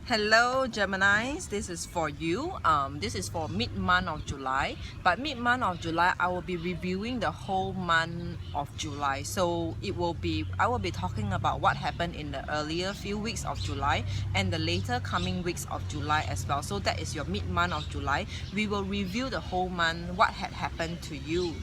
Hello Geminis, this is for you. This is for mid-month of July, but mid-month of July I will be reviewing the whole month of July. So I will be talking about what happened in the earlier few weeks of July and the later coming weeks of July as well. So that is your mid-month of July. We will review the whole month, what had happened to you,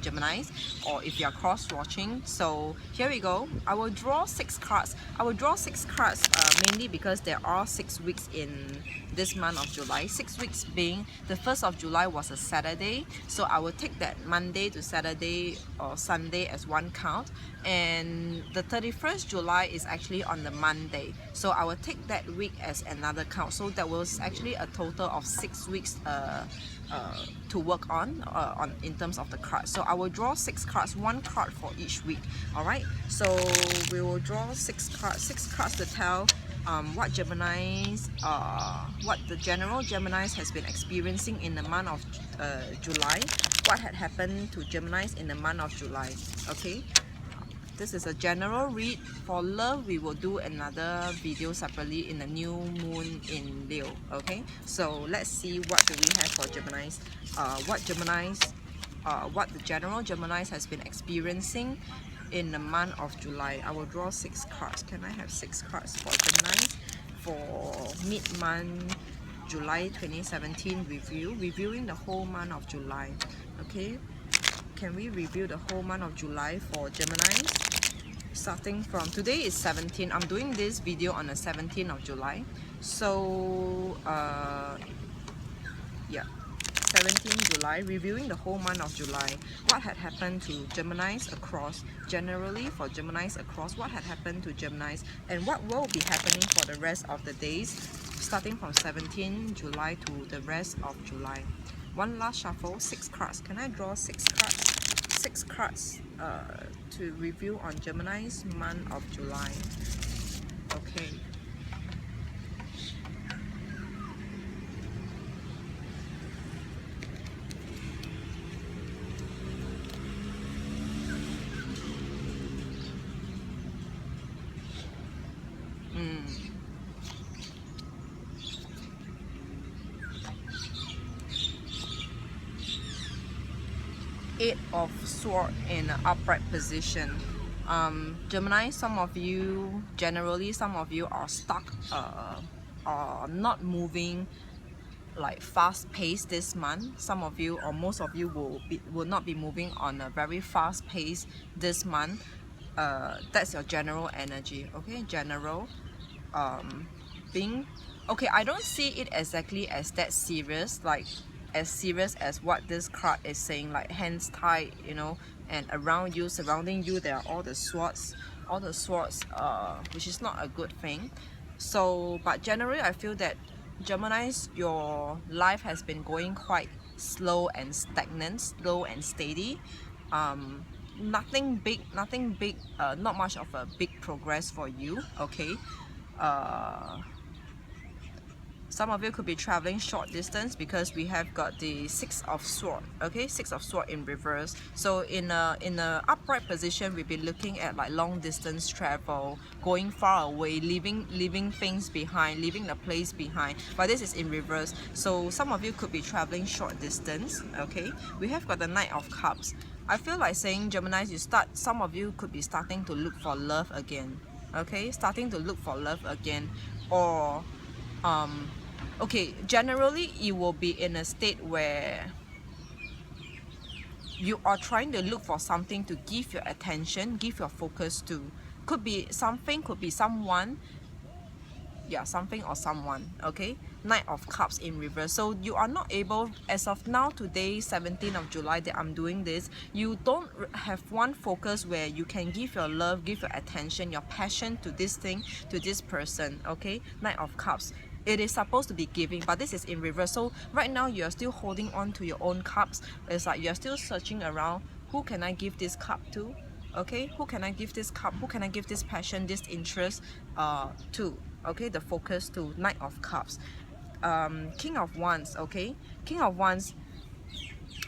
Geminis, or if you are cross-watching. So here we go. I will draw 6 cards. I will draw 6 cards mainly because there are 6 weeks in this month of July. 6 weeks being the 1st of July was a Saturday, so I will take that Monday to Saturday or Sunday as one count, and the 31st July is actually on the Monday, so I will take that week as another count. So that was actually a total of 6 weeks to work on in terms of the cards. So I will draw 6 cards, 1 card for each week. Alright, so we will draw 6 cards to tell what Geminis, what the general Geminis has been experiencing in the month of July, what had happened to Geminis in the month of July. Okay, this is a general read. For love, we will do another video separately in the new moon in Leo. Okay, so let's see what do we have for Geminis, what the general Geminis has been experiencing in the month of July. I will draw 6 cards. Can I have 6 cards for Gemini for mid-month July 2017 reviewing the whole month of July? Okay, can we review the whole month of July for Gemini? Starting from today is 17. I'm doing this video on the 17th of July. So yeah, 17 July, reviewing the whole month of July. What had happened to Geminis across, generally for Geminis across, what had happened to Geminis and what will be happening for the rest of the days, starting from 17 July to the rest of July. One last shuffle, 6 cards. Can I draw 6 cards? 6 cards to review on Gemini's month of July. Okay. Eight of Swords in an upright position. Gemini, some of you, generally some of you are stuck, are not moving like fast pace this month. Some of you or most of you will not be moving on a very fast pace this month. That's your general energy. Okay, general being okay. I don't see it exactly as that serious, like as serious as what this card is saying, like hands tied, you know, and around you, surrounding you, there are all the swords, which is not a good thing. So but generally I feel that Geminis, your life has been going quite slow and stagnant, slow and steady. Nothing big, not much of a big progress for you. Okay, some of you could be traveling short distance because we have got the 6 of Swords. Okay, 6 of Swords in reverse. So in a upright position, we've been looking at like long distance travel, going far away, leaving things behind, leaving the place behind. But this is in reverse. So some of you could be traveling short distance. Okay, we have got the Knight of Cups. I feel like saying, Geminis, some of you could be starting to look for love again. Okay, starting to look for love again, or okay, generally you will be in a state where you are trying to look for something to give your attention, give your focus to. Could be something, could be someone. Yeah, something or someone. Okay, Knight of Cups in reverse. So you are not able, as of now, today 17th of July that I'm doing this, you don't have one focus where you can give your love, give your attention, your passion to this thing, to this person. Okay, Knight of Cups. It is supposed to be giving, but this is in reverse. So right now you're still holding on to your own cups. It's like you're still searching around, who can I give this cup to? Okay, who can I give this cup, who can I give this passion, this interest to? Okay, the focus to. Knight of Cups. King of Wands. Okay, King of Wands.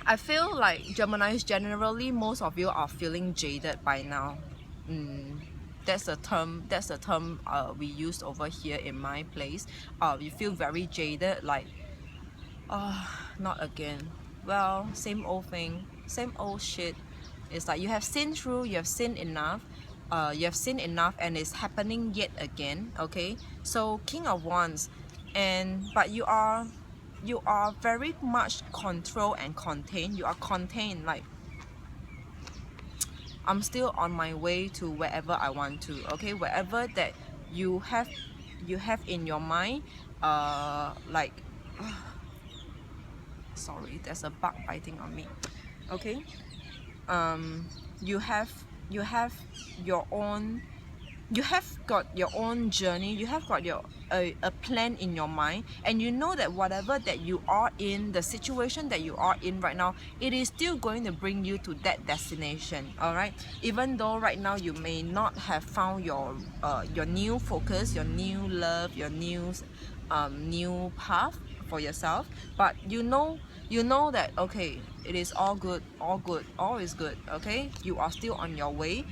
I feel like Geminis, generally most of you are feeling jaded by now. That's the term. That's the term we used over here in my place. You feel very jaded, like, oh, not again. Well, same old thing, same old shit. It's like you have seen through, you have seen enough. You have seen enough, and it's happening yet again. Okay, so King of Wands, and but you are very much controlled and contained. You are contained, like, I'm still on my way to wherever I want to. Okay, wherever that you have in your mind, like, sorry, there's a bug biting on me. Okay, you have your own, you have got your own journey, you have got your a plan in your mind, and you know that whatever that you are in, the situation that you are in right now, it is still going to bring you to that destination. All right, even though right now you may not have found your new focus, your new love, your new path for yourself, but you know that, okay, it is all good, all is good. Okay, you are still on your way.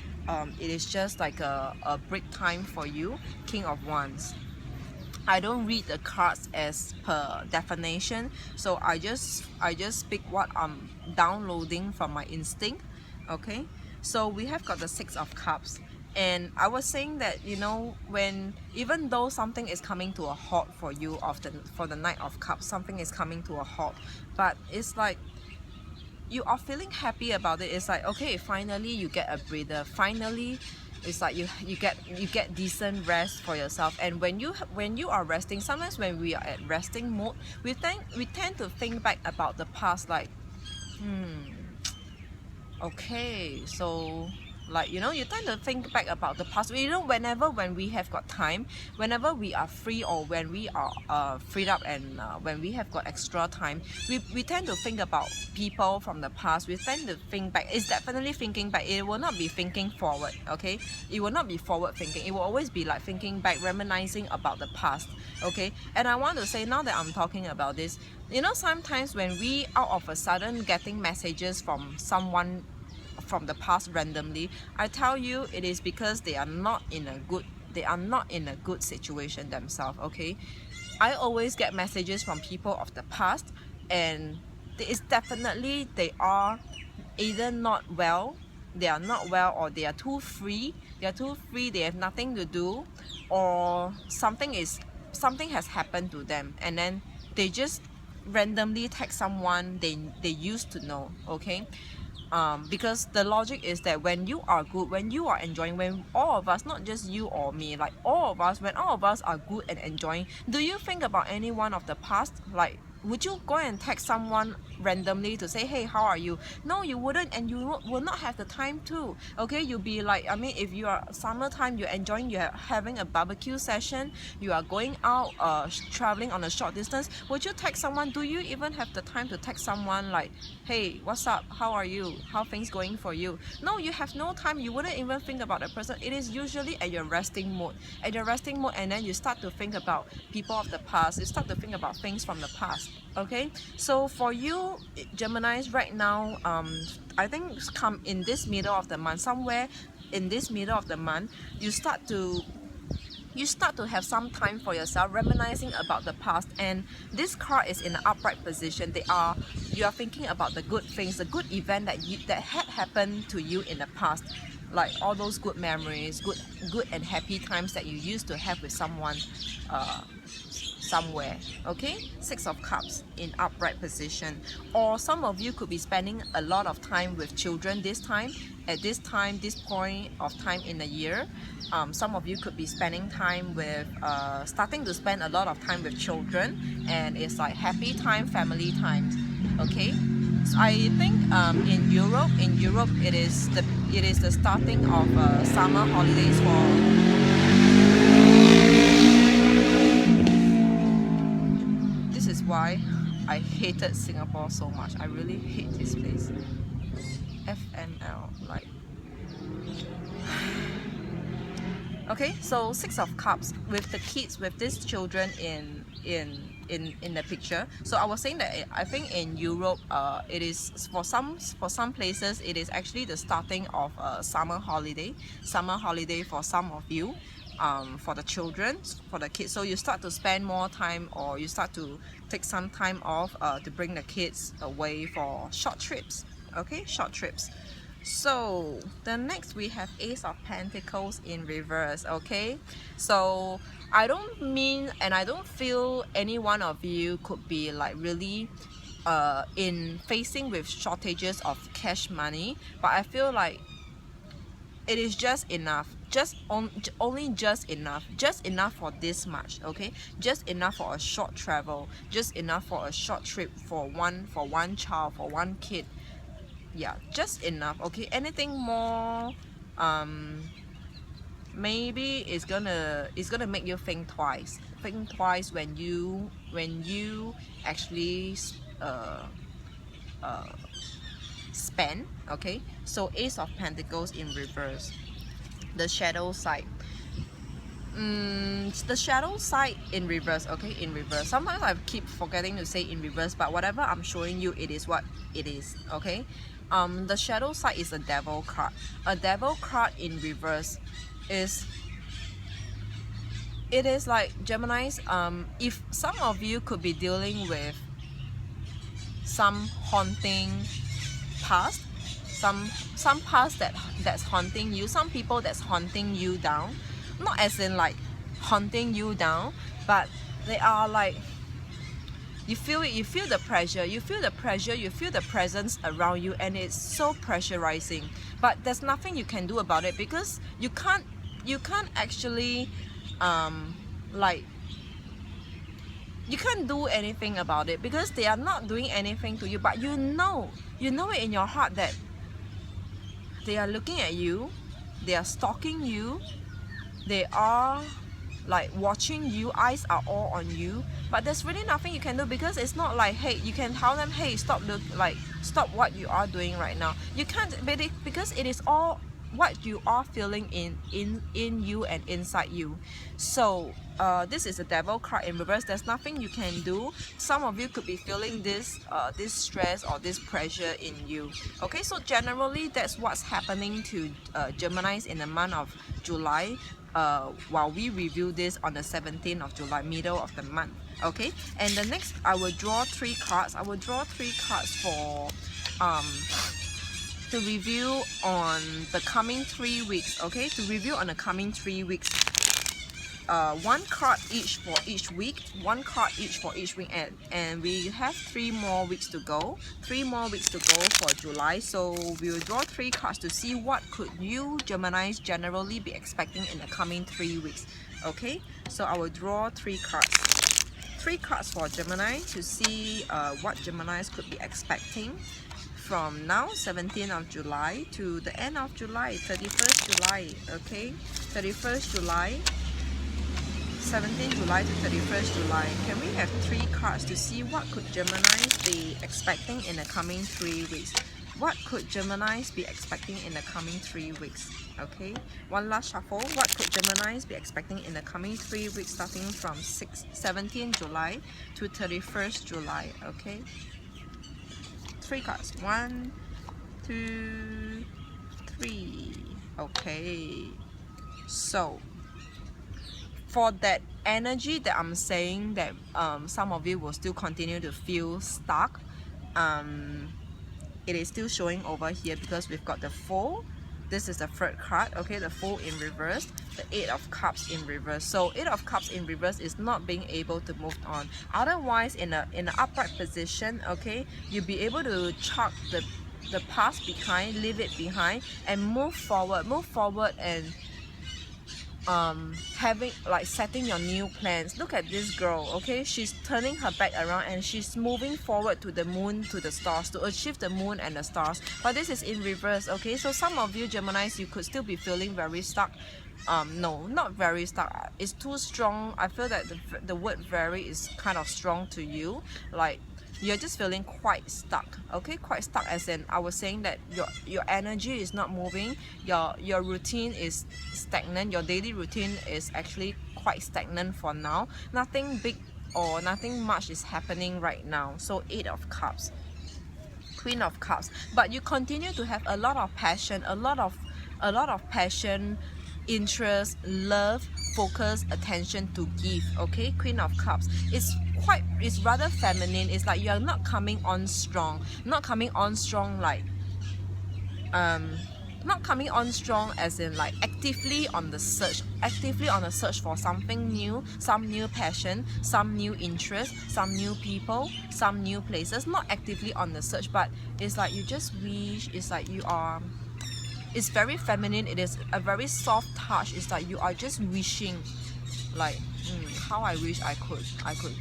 It is just like a break time for you, King of Wands. I don't read the cards as per definition, so I just speak what I'm downloading from my instinct. Okay, so we have got the Six of Cups, and I was saying that, you know, when, even though something is coming to a halt for you, for the Knight of Cups, something is coming to a halt, but it's like you are feeling happy about it. It's like, okay, finally you get a breather, finally it's like you get decent rest for yourself. And when you are resting, sometimes when we are at resting mode, we tend to think back about the past, like, okay, so, like, you know, you tend to think back about the past. You know, when we have got time, whenever we are free, or when we are freed up, and when we have got extra time, we tend to think about people from the past. We tend to think back. It's definitely thinking back. It will not be thinking forward. Okay, it will not be forward thinking. It will always be like thinking back, reminiscing about the past. Okay, and I want to say, now that I'm talking about this, you know, sometimes when we out of a sudden getting messages from someone from the past randomly, I tell you, it is because they are not in a good situation themselves. Okay, I always get messages from people of the past, and it's definitely they are either not well, or they are too free, they have nothing to do, or something has happened to them, and then they just randomly text someone they used to know. Okay, because the logic is that when you are good, when you are enjoying, when all of us, not just you or me, like all of us, when all of us are good and enjoying, do you think about anyone of the past? Like, would you go and text someone randomly to say, hey, how are you? No, you wouldn't, and you will not have the time to. Okay, you'll be like, I mean, if you are summertime, you're enjoying, you're having a barbecue session, you are going out, traveling on a short distance, would you text someone? Do you even have the time to text someone like, hey, what's up, how are you, how things going for you? No, you have no time. You wouldn't even think about that person. It is usually at your resting mode, and then you start to think about people of the past. You start to think about things from the past. Okay, so for you Geminis right now, I think come in this middle of the month, somewhere in this middle of the month, you start to have some time for yourself, reminiscing about the past. And this card is in an upright position. You are thinking about the good things, the good event that had happened to you in the past, like all those good memories, good and happy times that you used to have with someone somewhere. Okay, Six of Cups in upright position. Or some of you could be spending a lot of time with children this time, this point of time in the year. Some of you could be spending time with starting to spend a lot of time with children, and it's like happy time, family times. Okay, so I think in Europe it is the starting of summer holidays for. Why I hated Singapore so much. I really hate this place. FNL, like Okay, so Six of Cups with the kids, with these children in the picture. So I was saying that I think in Europe, it is for some places it is actually the starting of a summer holiday for some of you, for the children, for the kids. So you start to spend more time, or you start to take some time off to bring the kids away for short trips. Okay, short trips. So the next we have Ace of Pentacles in reverse. Okay, so I don't mean and I don't feel any one of you could be like really in facing with shortages of cash money, but I feel like it is just enough, only just enough for this much. Okay, just enough for a short travel, just enough for a short trip for one child, for one kid. Yeah, just enough. Okay, anything more maybe it's gonna make you think twice when you actually spend. Okay, so Ace of Pentacles in reverse, the shadow side. The shadow side in reverse. Okay, in reverse, sometimes I keep forgetting to say in reverse, but whatever I'm showing you, it is what it is. Okay, the shadow side is a devil card. A devil card in reverse is, it is like Geminis, if some of you could be dealing with some haunting past, some past that's haunting you, some people that's haunting you down, not as in like haunting you down, but they are like, you feel it, you feel the pressure, you feel the presence around you, and it's so pressurizing, but there's nothing you can do about it, because you can't actually like, you can't do anything about it, because they are not doing anything to you, but you know it in your heart that they are looking at you, they are stalking you, they are like watching you, eyes are all on you, but there's really nothing you can do, because it's not like, hey, you can tell them, hey, stop what you are doing right now. You can't, because it is all what you are feeling in you and inside you. So this is a devil card in reverse. There's nothing you can do. Some of you could be feeling this stress or this pressure in you. Okay, so generally that's what's happening to Geminis in the month of July, while we review this on the 17th of July, middle of the month. Okay, and the next I will draw 3 cards. I will draw 3 cards for to review on the coming 3 weeks. Okay, to review on the coming 3 weeks. 1 card each for each week, 1 card each for each week, and we have 3 more weeks to go, 3 more weeks to go for July. So we will draw 3 cards to see what could you Geminis generally be expecting in the coming 3 weeks. Okay, so I will draw 3 cards for Gemini to see what Geminis could be expecting from now, 17th of July, to the end of July, 31st July. Okay, 31st July, 17th July to 31st July. Can we have 3 cards to see what could Geminis be expecting in the coming 3 weeks? What could Geminis be expecting in the coming 3 weeks? Okay, one last shuffle. What could Geminis be expecting in the coming 3 weeks, starting from 17th July to 31st July? Okay, 3 cards. 1, 2, 3. Okay, so for that energy that I'm saying, that some of you will still continue to feel stuck, it is still showing over here, because we've got the Fool. This is the 3rd card. Okay, the Fool in reverse, the 8 of Cups in reverse. So 8 of Cups in reverse is not being able to move on. Otherwise, in an upright position, okay, you'll be able to chuck the past behind, leave it behind, and move forward and having like setting your new plans. Look at this girl. Okay, she's turning her back around and she's moving forward to the moon, to the stars, to achieve the moon and the stars, but this is in reverse. Okay, so some of you Geminis, you could still be feeling very stuck. No, not very stuck, it's too strong. I feel that the word very is kind of strong to you, like you're just feeling quite stuck. Okay, quite stuck as in I was saying that your energy is not moving, your routine is stagnant, your daily routine is actually quite stagnant for now. Nothing big or nothing much is happening right now. So 8 of Cups, Queen of Cups, but you continue to have a lot of passion, a lot of passion, interest, love, focus, attention to give. Okay, Queen of Cups, it's rather feminine. It's like you're not coming on strong, like not coming on strong as in like actively on the search for something new, some new passion, some new interest, some new people, some new places. Not actively on the search, but it's like you just wish. It's like you are, it's very feminine, it is a very soft touch. It's like you are just wishing, like how I wish I could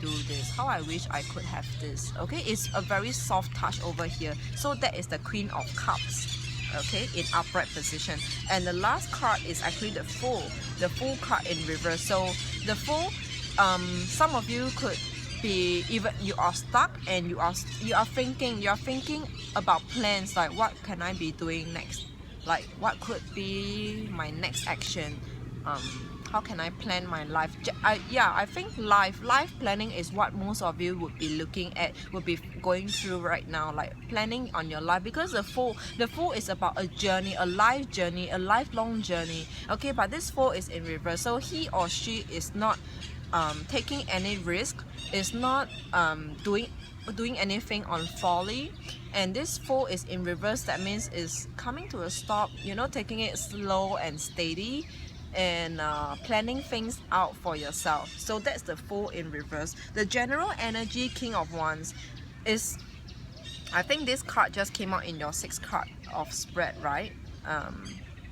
do this, how I wish I could have this. Okay, it's a very soft touch over here. So that is the Queen of Cups, okay, in upright position. And the last card is actually the Fool card in reverse. So the Fool, some of you could be, even you are stuck and you are thinking about plans, like what can I be doing next, like what could be my next action, how can I plan my life? I think life planning is what most of you would be looking at, would be going through right now, like planning on your life. Because the Fool is about a journey, a life journey, a lifelong journey. Okay, but this Fool is in reverse, so he or she is not taking any risk, is not doing anything on folly. And this Fool is in reverse, that means is coming to a stop, you know, taking it slow and steady, and planning things out for yourself. So that's the Fool in reverse. The general energy, King of Wands, is, I think this card just came out in your 6th card of spread, right?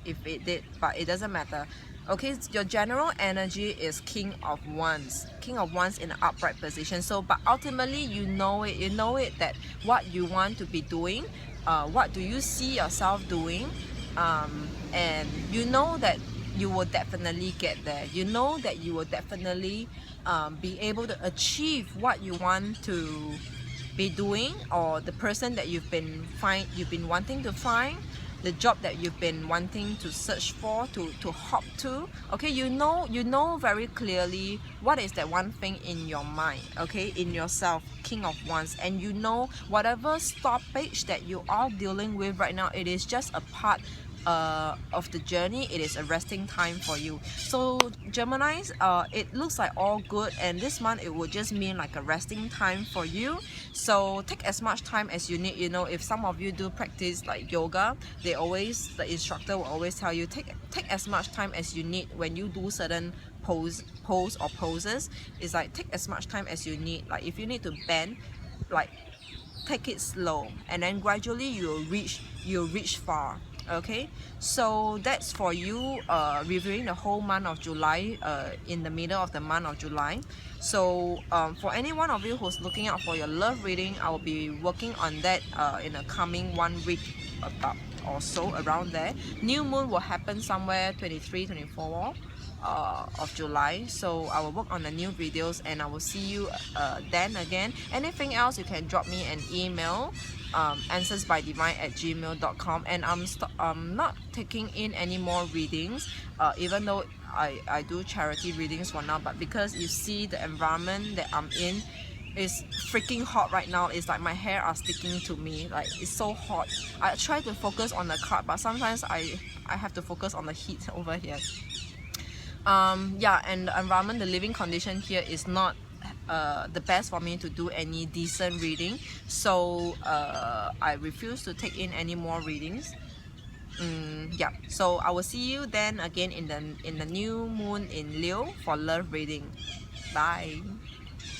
If it did, but it doesn't matter. Okay, your general energy is King of Wands in an upright position. So, but ultimately you know it that what you want to be doing, what do you see yourself doing, and you know that you will definitely get there. You know that you will definitely be able to achieve what you want to be doing, or the person that you've been wanting to find, the job that you've been wanting to search for, to hop to. Okay, you know very clearly what is that one thing in your mind, okay, in yourself, King of Wands. And you know whatever stoppage that you are dealing with right now, it is just a part of the journey. It is a resting time for you. So Geminis, it looks like all good, and this month it will just mean like a resting time for you. So take as much time as you need. You know, if some of you do practice like yoga, the instructor will always tell you take as much time as you need when you do certain poses. It's like take as much time as you need. Like if you need to bend, like take it slow, and then gradually you'll reach far. Okay, so that's for you, reviewing the whole month of July, in the middle of the month of July. So for any one of you who's looking out for your love reading, I will be working on that in the coming 1 week, about or so, around there. New moon will happen somewhere 23, 24 of July. So I will work on the new videos, and I will see you then again. Anything else, you can drop me an email, answersbydivine@gmail.com. and I'm not taking in any more readings, even though I do charity readings for now. But because you see the environment that I'm in is freaking hot right now. It's like my hair are sticking to me, like it's so hot. I try to focus on the card, but sometimes I have to focus on the heat over here. Yeah, and the environment, the living condition here is not the best for me to do any decent reading. So I refuse to take in any more readings. Yeah, so I will see you then again in the new moon in Leo for love reading. Bye.